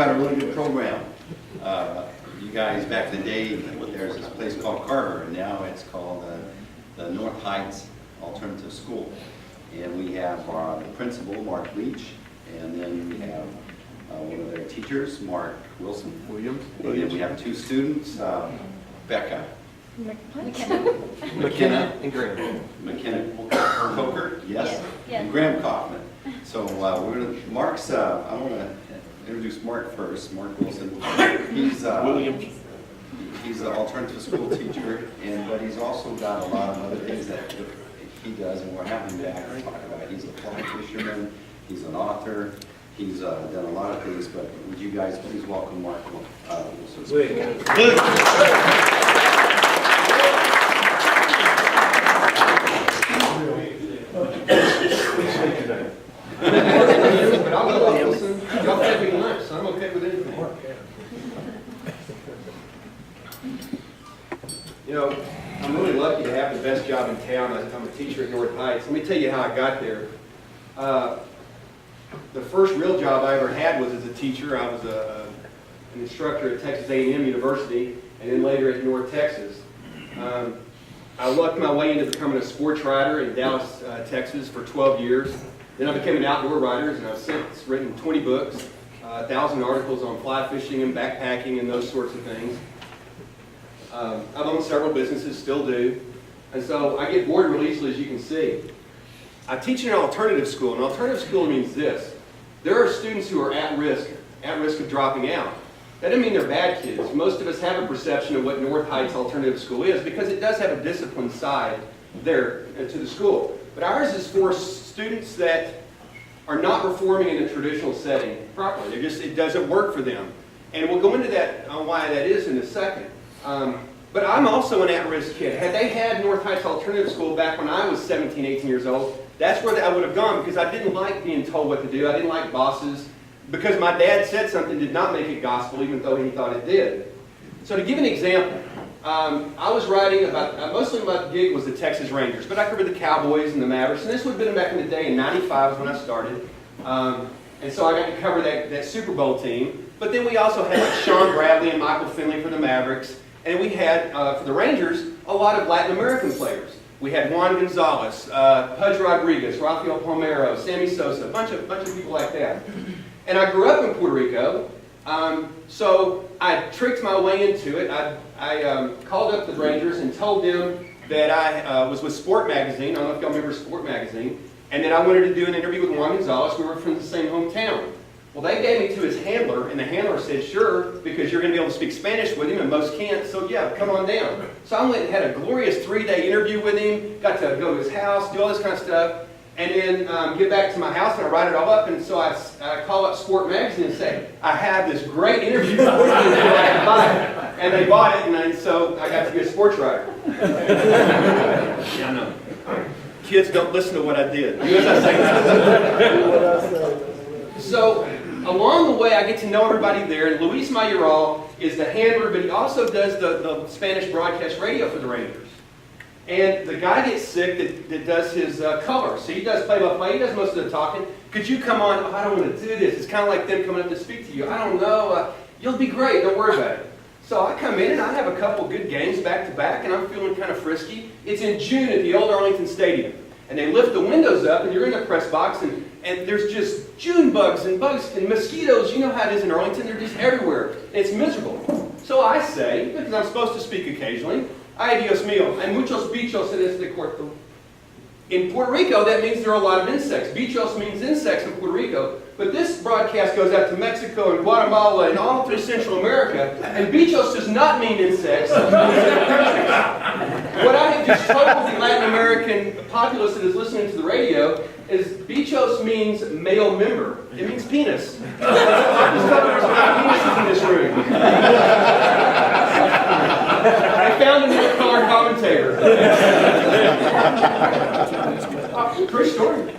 Got a really good program. You guys, back in the day, there's this place called Carter, and now it's called the North Heights Alternative School. And we have the principal, Mark Leach, and then we have one of their teachers, Mark Williams. And then we have two students, Becca. Makenna and Graham. Makenna Coker, yes, and Graham Coffman. So we're gonna, Mark's, I want to introduce Mark first. Mark Wilson. He's he's an alternative school teacher, but he's also got a lot of other things that he does, and we're having him back to talk about it. He's a fly fisherman. He's an author. He's done a lot of things. But would you guys please welcome Mark Wilson? But I'll go Wilson. Y'all take me lunch, so I'm okay with anything. You know, I'm really lucky to have the best job in town. I'm a teacher at North Heights. Let me tell you how I got there. The first real job I ever had was as a teacher. I was an instructor at Texas A&M University, and then later at North Texas. I lucked my way into becoming a sports writer in Dallas, Texas for 12 years. Then I became an outdoor writer, and I've since written 20 books, 1,000 articles on fly fishing and backpacking and those sorts of things. I've owned several businesses, still do, and so I get bored real easily, as you can see. I teach in an alternative school. An alternative school means this: there are students who are at risk of dropping out. That doesn't mean they're bad kids. Most of us have a perception of what North Heights Alternative School is because it does have a disciplined side there to the school. But ours is for students that are not performing in a traditional setting properly. It doesn't work for them. And we'll go into that on why that is in a second. But I'm also an at-risk kid. Had they had North Heights Alternative School back when I was 17, 18 years old, that's where I would have gone because I didn't like being told what to do. I didn't like bosses. Because my dad said something did not make it gospel, even though he thought it did. So to give an example, I was writing about, mostly my gig was the Texas Rangers, but I covered the Cowboys and the Mavericks, and this would have been back in the day, in '95 is when I started. And so I got to cover that Super Bowl team. But then we also had like Sean Bradley and Michael Finley for the Mavericks, and we had, for the Rangers, a lot of Latin American players. We had Juan Gonzalez, Pudge Rodriguez, Rafael Palmeiro, Sammy Sosa, a bunch of people like that. And I grew up in Puerto Rico, so I tricked my way into it. I called up the Rangers and told them that I was with Sport Magazine. I don't know if y'all remember Sport Magazine. And that I wanted to do an interview with Juan Gonzalez. We were from the same hometown. Well, they gave me to his handler, and the handler said, sure, because you're going to be able to speak Spanish with him, and most can't, so yeah, come on down. So I went and had a glorious 3-day interview with him, got to go to his house, do all this kind of stuff. And then get back to my house and I write it all up. And so I call up Sport Magazine and say, I have this great interview for you that I can buy it. And they bought it, and so I got to be a sports writer. Yeah, I know. Kids don't listen to what I did. Do as I say. So along the way, I get to know everybody there. And Luis Mayoral is the handler, but he also does the Spanish broadcast radio for the Rangers. And the guy gets sick that does his color. So he does play-by-play. He does most of the talking. Could you come on? Oh, I don't want to do this. It's kind of like them coming up to speak to you. I don't know. You'll be great. Don't worry about it. So I come in and I have a couple good games back-to-back, and I'm feeling kind of frisky. It's in June at the old Arlington Stadium. And they lift the windows up, and you're in the press box, and there's just June bugs and mosquitoes. You know how it is in Arlington. They're just everywhere. And it's miserable. So I say, because I'm supposed to speak occasionally, ay, Dios mío, hay muchos bichos en este cuarto. In Puerto Rico, that means there are a lot of insects. Bichos means insects in Puerto Rico. But this broadcast goes out to Mexico and Guatemala and all through Central America. And bichos does not mean insects. What I have just told the Latin American populace that is listening to the radio is bichos means male member. It means penis. I just thought there was a lot of penises in this room. I found another color commentator. True story.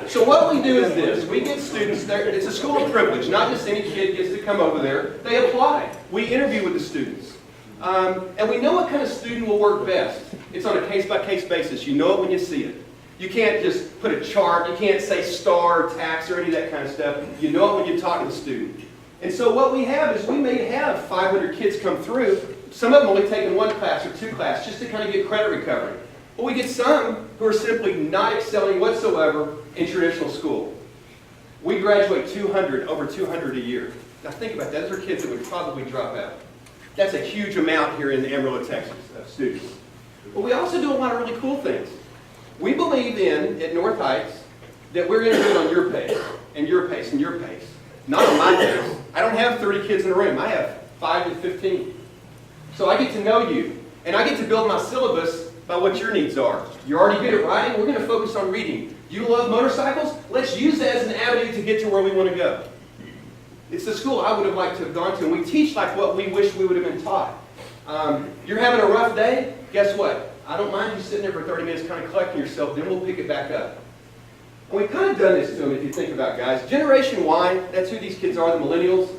So what we do is this. We get students there. It's a school of privilege. Not just any kid gets to come over there. They apply. We interview with the students. And we know what kind of student will work best. It's on a case-by-case basis. You know it when you see it. You can't just put a chart, you can't say star or tax or any of that kind of stuff. You know it when you talk to the student. And so what we have is we may have 500 kids come through, some of them only taking 1 class or 2 classes just to kind of get credit recovery. But we get some who are simply not excelling whatsoever in traditional school. We graduate over 200 a year. Now think about that. Those are kids that would probably drop out. That's a huge amount here in Amarillo, Texas, of students. But we also do a lot of really cool things. We believe at North Heights, that we're going to do it on your pace, and your pace, and your pace. Not on my pace. I don't have 30 kids in a room. I have 5 to 15. So I get to know you, and I get to build my syllabus by what your needs are. You're already good at writing. We're going to focus on reading. You love motorcycles? Let's use that as an avenue to get to where we want to go. It's the school I would have liked to have gone to, and we teach like what we wish we would have been taught. You're having a rough day? Guess what? I don't mind you sitting there for 30 minutes kind of collecting yourself, then we'll pick it back up. And we've kind of done this to them if you think about guys. Generation Y, that's who these kids are, the millennials.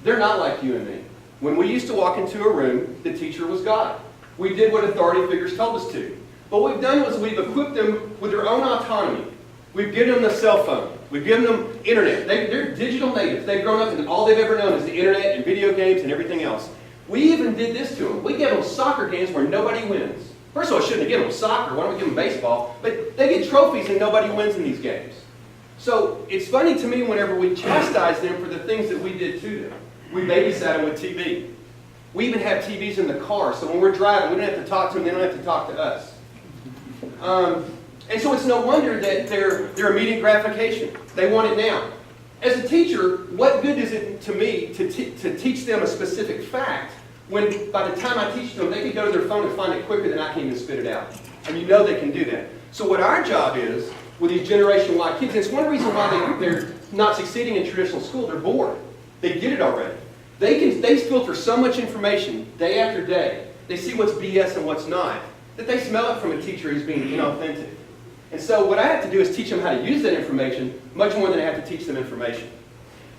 They're not like you and me. When we used to walk into a room, the teacher was God. We did what authority figures told us to. But what we've done was we've equipped them with their own autonomy. We've given them the cell phone. We've given them internet. They're digital natives. They've grown up and all they've ever known is the internet and video games and everything else. We even did this to them. We gave them soccer games where nobody wins. First of all, I shouldn't have given them soccer. Why don't we give them baseball? But they get trophies and nobody wins in these games. So it's funny to me whenever we chastise them for the things that we did to them. We babysat them with TV. We even have TVs in the car, so when we're driving, we don't have to talk to them, they don't have to talk to us. And so it's no wonder that they're immediate gratification. They want it now. As a teacher, what good is it to me to teach them a specific fact when by the time I teach them, they can go to their phone and find it quicker than I can even spit it out. And you know they can do that. So what our job is with these Generation Y kids, and it's one reason why they're not succeeding in traditional school, they're bored. They get it already. They filter so much information day after day. They see what's BS and what's not, that they smell it from a teacher who's being inauthentic. And so what I have to do is teach them how to use that information much more than I have to teach them information.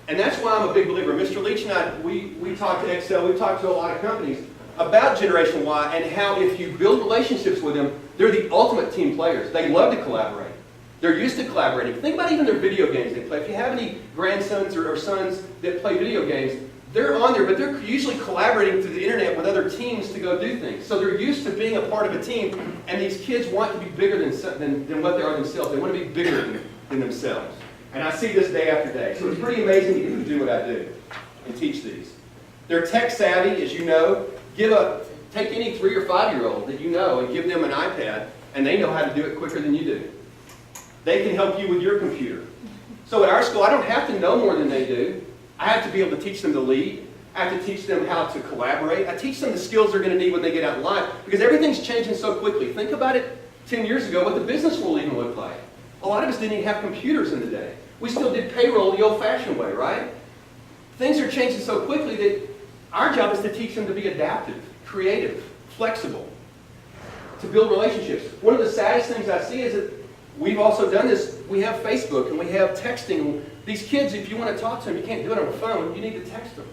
And that's why I'm a big believer. Mr. Leach and I, we talk to Excel, we talk to a lot of companies about Generation Y and how if you build relationships with them, they're the ultimate team players. They love to collaborate. They're used to collaborating. Think about even their video games they play. If you have any grandsons or sons that play video games, they're on there, but they're usually collaborating through the internet with other teams to go do things. So they're used to being a part of a team, and these kids want to be bigger than what they are themselves. They want to be bigger than themselves. And I see this day after day. So it's pretty amazing to get to do what I do and teach these. They're tech savvy, as you know. Take any 3 or 5-year-old that you know and give them an iPad, and they know how to do it quicker than you do. They can help you with your computer. So at our school, I don't have to know more than they do. I have to be able to teach them to lead. I have to teach them how to collaborate. I teach them the skills they're going to need when they get out in life because everything's changing so quickly. Think about it 10 years ago, what the business world even looked like. A lot of us didn't even have computers in the day. We still did payroll the old-fashioned way, right? Things are changing so quickly that our job is to teach them to be adaptive, creative, flexible, to build relationships. One of the saddest things I see is that we've also done this. We have Facebook and we have texting. These kids, if you want to talk to them, you can't do it on a phone. You need to text them.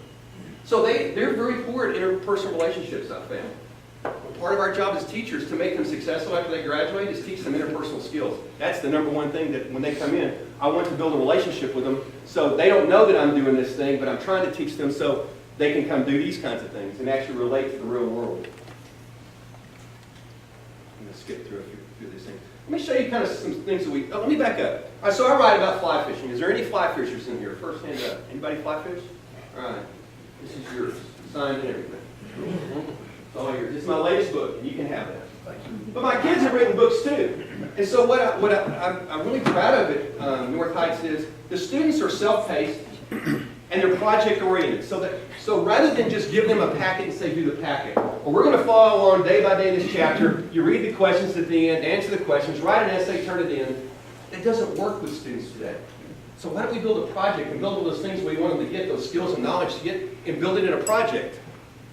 So they're very poor at interpersonal relationships, I found. Part of our job as teachers to make them successful after they graduate is teach them interpersonal skills. That's the number one thing that when they come in, I want to build a relationship with them so they don't know that I'm doing this thing, but I'm trying to teach them so they can come do these kinds of things and actually relate to the real world. I'm going to skip through a few of these things. Let me show you kind of some things that let me back up. All right, so I write about fly fishing. Is there any fly fishers in here? First hand up. Anybody fly fish? All right. This is yours. Signed and everything. It's all yours. It's my latest book, and you can have that. But my kids have written books too. And so what I'm really proud of at North Heights is the students are self-paced and they're project-oriented. So rather than just give them a packet and say, do the packet, well, we're going to follow along day by day in this chapter. You read the questions at the end, answer the questions, write an essay, turn it in. It doesn't work with students today. So why don't we build a project and build all those things we want them to get, those skills and knowledge to get, and build it in a project?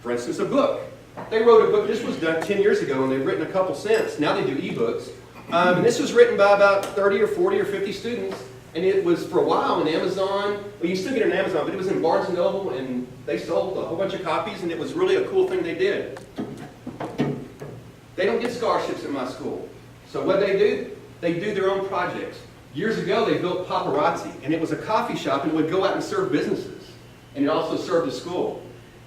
For instance, a book. They wrote a book, this was done 10 years ago, and they've written a couple since. Now they do ebooks. And this was written by about 30 or 40 or 50 students. And it was, for a while, on Amazon. Well, you still get it on Amazon, but it was in Barnes & Noble, and they sold a whole bunch of copies, and it was really a cool thing they did. They don't get scholarships at my school. So what they do, They do their own projects. Years ago, they built Paparazzi, and it was a coffee shop, and it would go out and serve businesses. And it also served a school.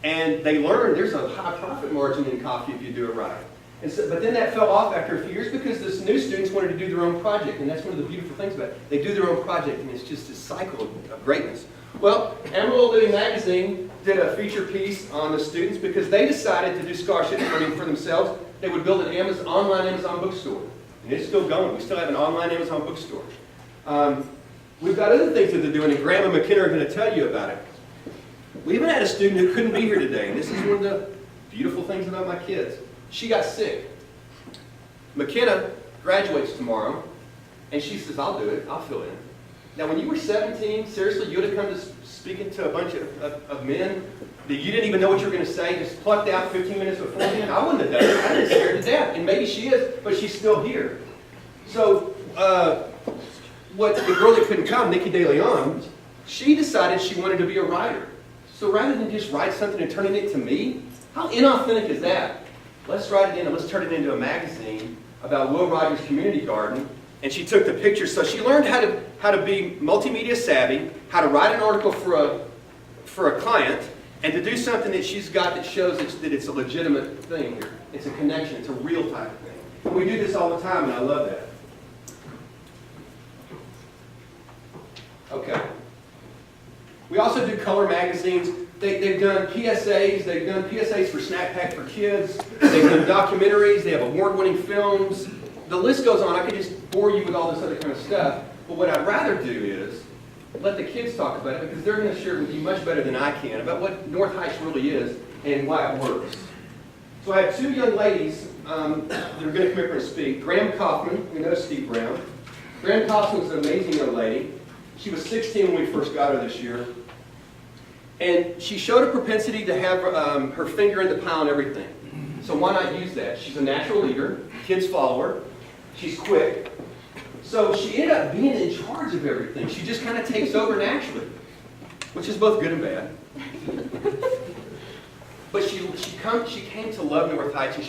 And they learned there's a high profit margin in coffee if you do it right. And so, but then that fell off after a few years because the new students wanted to do their own project, and that's one of the beautiful things about it. They do their own project, and it's just a cycle of greatness. Well, Amarillo Living Magazine did a feature piece on the students because they decided to do scholarship learning for themselves. They would build an online Amazon bookstore. And it's still going. We still have an online Amazon bookstore. We've got other things that they're doing, and Graham and Makenna are going to tell you about it. We even had a student who couldn't be here today, and this is one of the beautiful things about my kids. She got sick. Makenna graduates tomorrow, and she says, I'll do it. I'll fill in. Now, when you were 17, seriously, you would have come to speaking to a bunch of men that you didn't even know what you were going to say, just plucked out 15 minutes beforehand? I wouldn't have done it. I'd have been scared to death. And maybe she is, but she's still here. So, what the girl that couldn't come, Nikki De Leon, she decided she wanted to be a writer. So rather than just write something and turning it to me, how inauthentic is that? Let's write it in and let's turn it into a magazine about Will Rogers Community Garden. And she took the pictures, so she learned how to be multimedia savvy, how to write an article for a client, and to do something that she's got that shows that it's a legitimate thing here. It's a connection, it's a real type of thing. And we do this all the time, and I love that. Okay. We also do color magazines. They've done PSAs. They've done PSAs for Snack Pack for Kids. They've done documentaries. They have award-winning films. The list goes on. I could just bore you with all this other kind of stuff. But what I'd rather do is let the kids talk about it because they're going to share with you much better than I can about what North Heights really is and why it works. So I have two young ladies that are going to come here and speak. Graham Coffman, we know Steve Brown. Graham Coffman is an amazing young lady. She was 16 when we first got her this year. And she showed a propensity to have her finger in the pie on everything. So why not use that? She's a natural leader. Kids follow her. She's quick. So she ended up being in charge of everything. She just kind of takes over naturally, which is both good and bad. But she came to love North Heights, and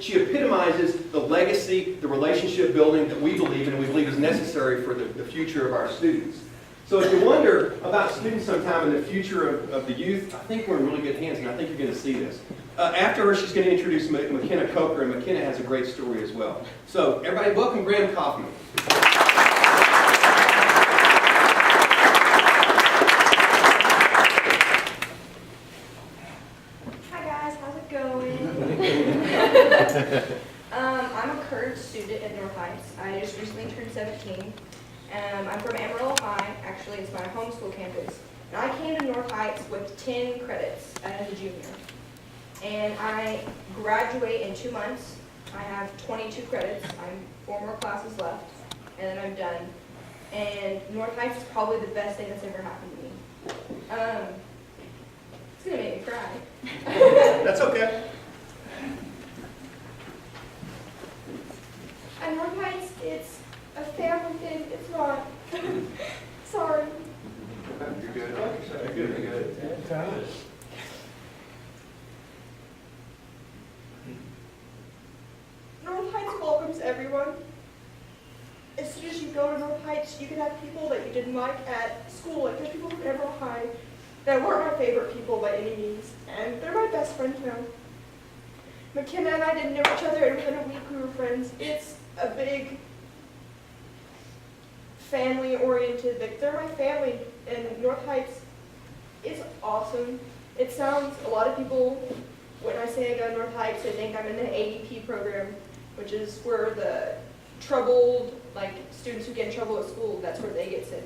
she epitomizes the legacy, the relationship building that we believe in and we believe is necessary for the future of our students. So if you wonder about students sometime in the future of the youth, I think we're in really good hands, and I think you're going to see this. After her, she's going to introduce Makenna Coker, and Makenna has a great story as well. So everybody, welcome Graham Coffman. Hi guys, how's it going? I'm a current student at North Heights. I just recently turned 17. I'm from Amarillo High. Actually, it's my homeschool campus. And I came to North Heights with 10 credits as a junior. And I graduate in 2 months. I have 22 credits. I'm 4 more classes left, and then I'm done. And North Heights is probably the best thing that's ever happened to me. It's gonna make me cry. That's okay. At North Heights, it's a family thing. It's not. Sorry. You're good. You're good. You're good. North Heights welcomes everyone. As soon as you go to North Heights, you can have people that you didn't like at school. Like there's people from Amarillo High that weren't my favorite people by any means, and they're my best friends now. Makenna and I didn't know each other, and within a week we were friends. It's a big family-oriented, like they're my family, and North Heights is awesome. It sounds, a lot of people, when I say I go to North Heights, they think I'm in the AEP program, which is where the troubled, like students who get in trouble at school, that's where they get sent.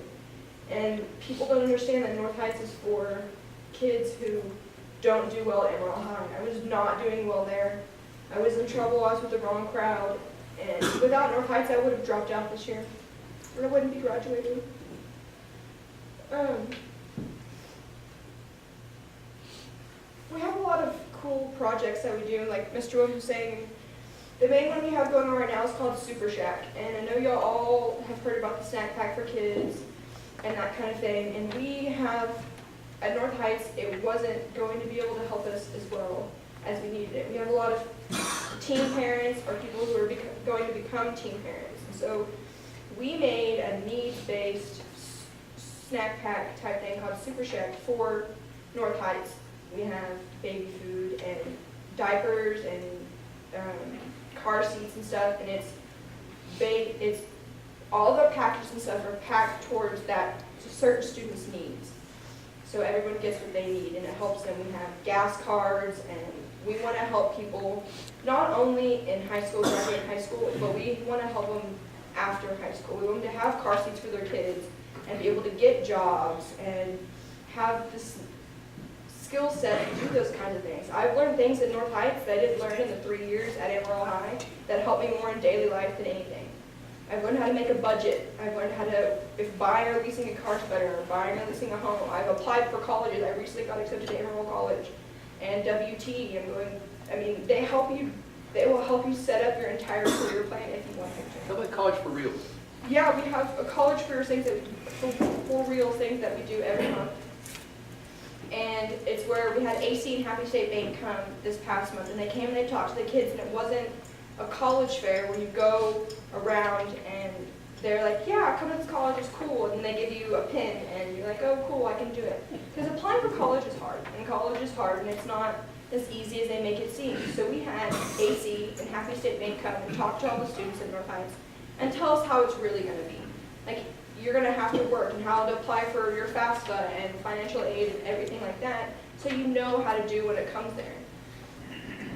And people don't understand that North Heights is for kids who don't do well at Amarillo High. I was not doing well there. I was in trouble, I was with the wrong crowd, and without North Heights I would have dropped out this year. Or I wouldn't be graduating. We have a lot of cool projects that we do, like Mr. Williams was saying. The main one we have going on right now is called Super Shack, and I know y'all all have heard about the Snack Pack for Kids and that kind of thing, and we have, at North Heights, it wasn't going to be able to help us as well as we needed it. We have a lot of teen parents or people who are going to become teen parents, and so we made a needs-based snack pack type thing called Super Shack for North Heights. We have baby food and diapers and car seats and stuff, and it's big. It's all the packages and stuff are packed towards that certain students' needs. So everyone gets what they need, and it helps them. We have gas cards, and we want to help people not only in high school, graduating high school, but we want to help them after high school. We want them to have car seats for their kids and be able to get jobs and have this skill set to do those kinds of things. I've learned things at North Heights that I didn't learn in the 3 years at Amarillo High that help me more in daily life than anything. I've learned how to make a budget. I've learned how to, if buying or leasing a car's better, or buying or leasing a home. I've applied for colleges. I recently got accepted to Amarillo College and WT. They will help you set up your entire career plan if you want to. How about College for Reals? Yeah, we have a college career things for real things that we do every month. And it's where we had AC and Happy State Bank come this past month, and they came and they talked to the kids, and it wasn't a college fair where you go around and they're like, yeah, coming to this college is cool, and then they give you a pin, and you're like, oh, cool, I can do it. Because applying for college is hard, and it's not as easy as they make it seem. So we had AC and Happy State Bank come and talk to all the students at North Heights and tell us how it's really going to be. Like, you're going to have to work and how to apply for your FAFSA and financial aid and everything like that, so you know how to do when it comes there.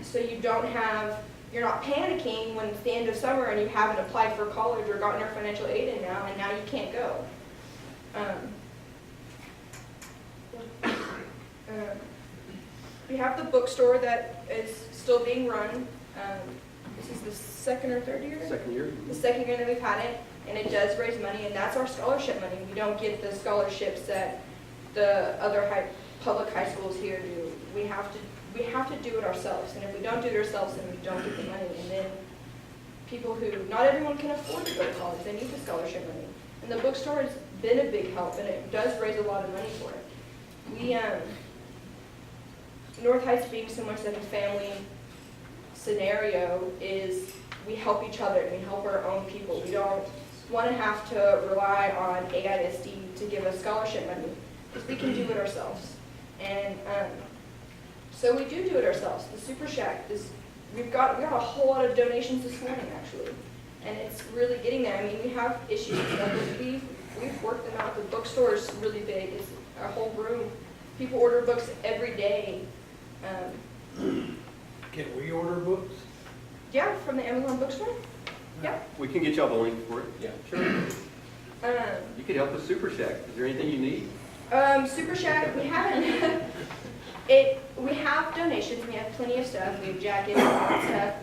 So you're not panicking when it's the end of summer and you haven't applied for college or gotten your financial aid in now, and now you can't go. We have the bookstore that is still being run. This is the second or third year? Second year. The second year that we've had it, and it does raise money, and that's our scholarship money. We don't get the scholarships that the other public high schools here do. We have to do it ourselves, and if we don't do it ourselves, then we don't get the money. And then people who, not everyone can afford to go to college, they need the scholarship money. And the bookstore has been a big help, and it does raise a lot of money for it. North Heights being so much like a family scenario is we help each other, and we help our own people. We don't want to have to rely on AISD to give us scholarship money, because we can do it ourselves. And so we do it ourselves. The Super Shack, we got a whole lot of donations this morning, actually, and it's really getting there. I mean, we have issues and stuff, but we've worked them out. The bookstore is really big. It's a whole room. People order books every day. Can we order books? Yeah, from the Amazon bookstore. Yeah. We can get y'all the link for it. Yeah, sure. You could help with Super Shack. Is there anything you need? Super Shack, we haven't. We have donations. We have plenty of stuff. We have jackets and stuff.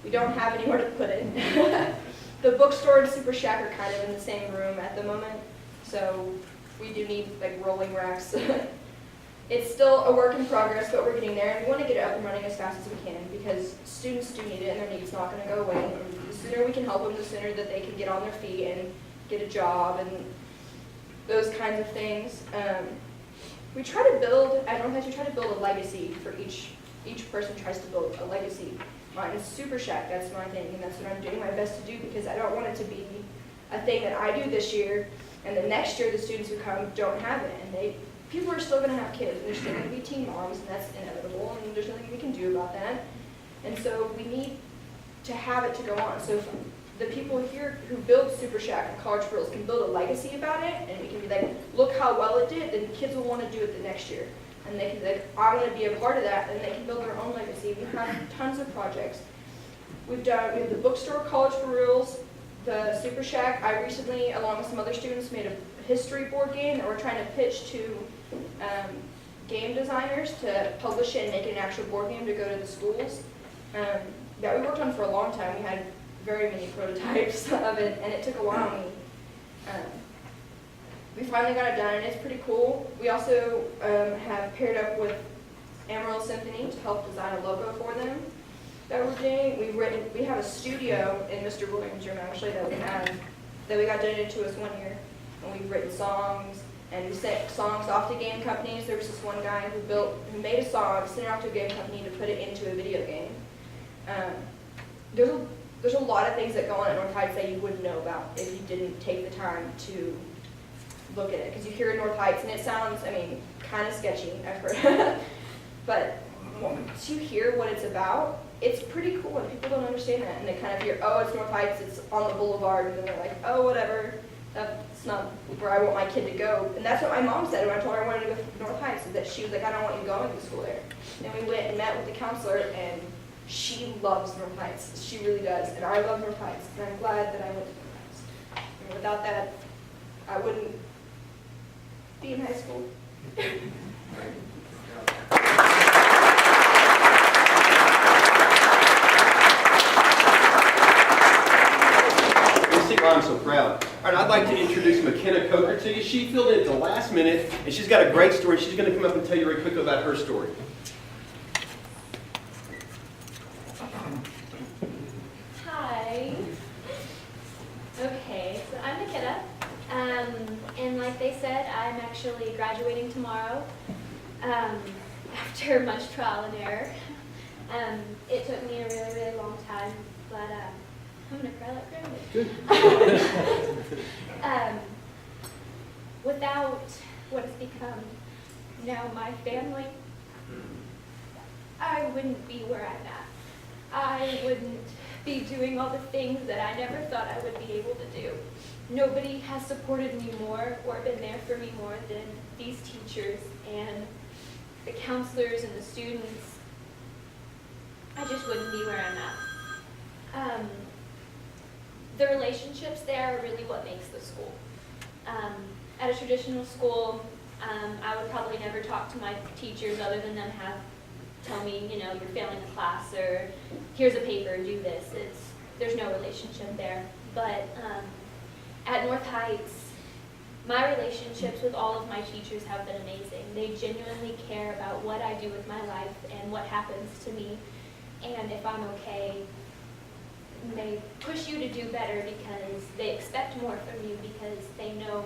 We don't have anywhere to put it. The bookstore and Super Shack are kind of in the same room at the moment, so we do need like rolling racks. It's still a work in progress, but we're getting there, and we want to get it up and running as fast as we can, because students do need it, and their need's not going to go away. And the sooner we can help them, the sooner that they can get on their feet and get a job and those kinds of things. We try to build, at North Heights, we try to build a legacy for each person tries to build a legacy. Mine is Super Shack, that's my thing, and that's what I'm doing my best to do, because I don't want it to be a thing that I do this year, and the next year the students who come don't have it, and people are still going to have kids, and there's still going to be teen moms, and that's inevitable, and there's nothing we can do about that. And so we need to have it to go on. So if the people here who build Super Shack and College Girls can build a legacy about it, and we can be like, look how well it did, then kids will want to do it the next year. And they can be like, I want to be a part of that, and they can build their own legacy. We have tons of projects. We have the bookstore, College for Reals, the Super Shack. I recently, along with some other students, made a history board game that we're trying to pitch to game designers to publish it and make it an actual board game to go to the schools. That we worked on for a long time. We had very many prototypes of it, and it took a while. We finally got it done, and it's pretty cool. We also have paired up with Amarillo Symphony to help design a logo for them that we're doing. We have a studio in Mr. Williams' room, actually, that we got donated to us 1 year, and we've written songs, and we sent songs off to game companies. There was this one guy who made a song, sent it off to a game company to put it into a video game. there's a lot of things that go on at North Heights that you wouldn't know about if you didn't take the time to look at it. Because you hear North Heights and it sounds, I mean, kind of sketchy, I've heard. But once you hear what it's about, it's pretty cool and people don't understand that. And they kind of hear, oh, it's North Heights, it's on the boulevard. And then they're like, oh, whatever, that's not where I want my kid to go. And that's what my mom said when I told her I wanted to go to North Heights, is that she was like, I don't want you going to school there. And we went and met with the counselor, and she loves North Heights. She really does. And I love North Heights. And I'm glad that I went to North Heights. And without that, I wouldn't be in high school. I'm so proud. All right, I'd like to introduce Makenna Coker to you. She filled in at the last minute, and she's got a great story. She's going to come up and tell you very quickly about her story. Hi. Okay, so I'm Makenna, and like they said, I'm actually graduating tomorrow after much trial and error. It took me a really, really long time, but I'm going to cry like crazy. Good. Without what has become now my family, I wouldn't be where I'm at. I wouldn't be doing all the things that I never thought I would be able to do. Nobody has supported me more or been there for me more than these teachers and the counselors and the students. I just wouldn't be where I'm at. The relationships there are really what makes the school. At a traditional school, I would probably never talk to my teachers other than them tell me, you know, you're failing a class, or here's a paper, do this. There's no relationship there. But at North Heights, my relationships with all of my teachers have been amazing. They genuinely care about what I do with my life and what happens to me, and if I'm okay. They push you to do better because they expect more from you, because they know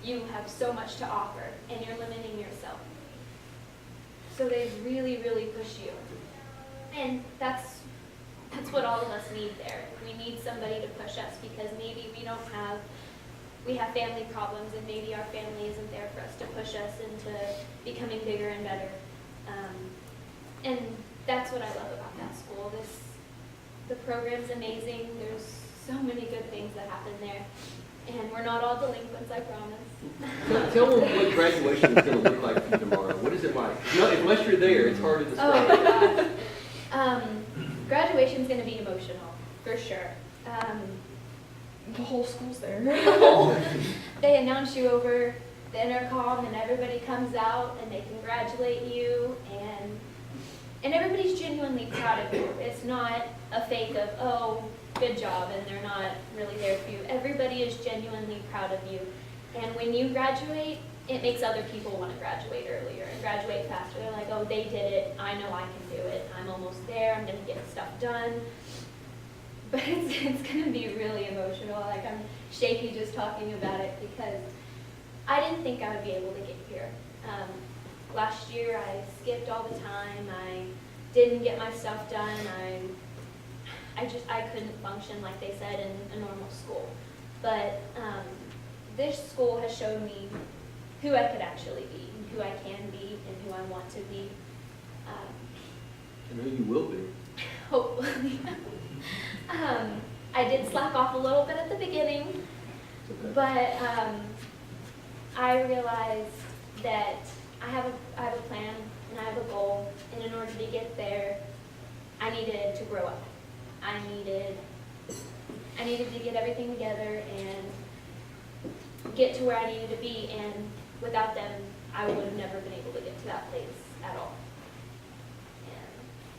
you have so much to offer and you're limiting yourself. So they really, really push you. And that's what all of us need there. We need somebody to push us, because maybe we have family problems, and maybe our family isn't there for us to push us into becoming bigger and better. And that's what I love about that school. The program's amazing. There's so many good things that happen there. And we're not all delinquents, I promise. Tell them what graduation is going to look like for you tomorrow. What is it like? No, unless you're there, it's hard to describe. Oh my gosh. Graduation's going to be emotional, for sure. The whole school's there. They announce you over the intercom, and everybody comes out and they congratulate you, and everybody's genuinely proud of you. It's not a fake of, oh, good job, and they're not really there for you. Everybody is genuinely proud of you. And when you graduate, it makes other people want to graduate earlier and graduate faster. They're like, oh, they did it. I know I can do it. I'm almost there. I'm going to get stuff done. But it's going to be really emotional. Like, I'm shaky just talking about it, because I didn't think I would be able to get here. Last year, I skipped all the time. I didn't get my stuff done. I couldn't function, like they said, in a normal school. But this school has shown me who I could actually be, and who I can be, and who I want to be. And who you will be. Hopefully. I did slack off a little bit at the beginning, but I realized that I have a plan and I have a goal, and in order to get there, I needed to grow up. I needed to get everything together and get to where I needed to be, and without them, I would have never been able to get to that place at all.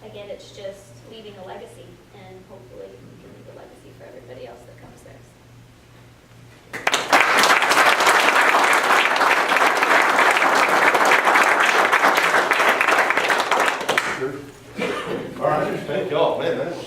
And again, it's just leaving a legacy, and hopefully we can leave a legacy for everybody else that comes there. All right, thank y'all, man, that was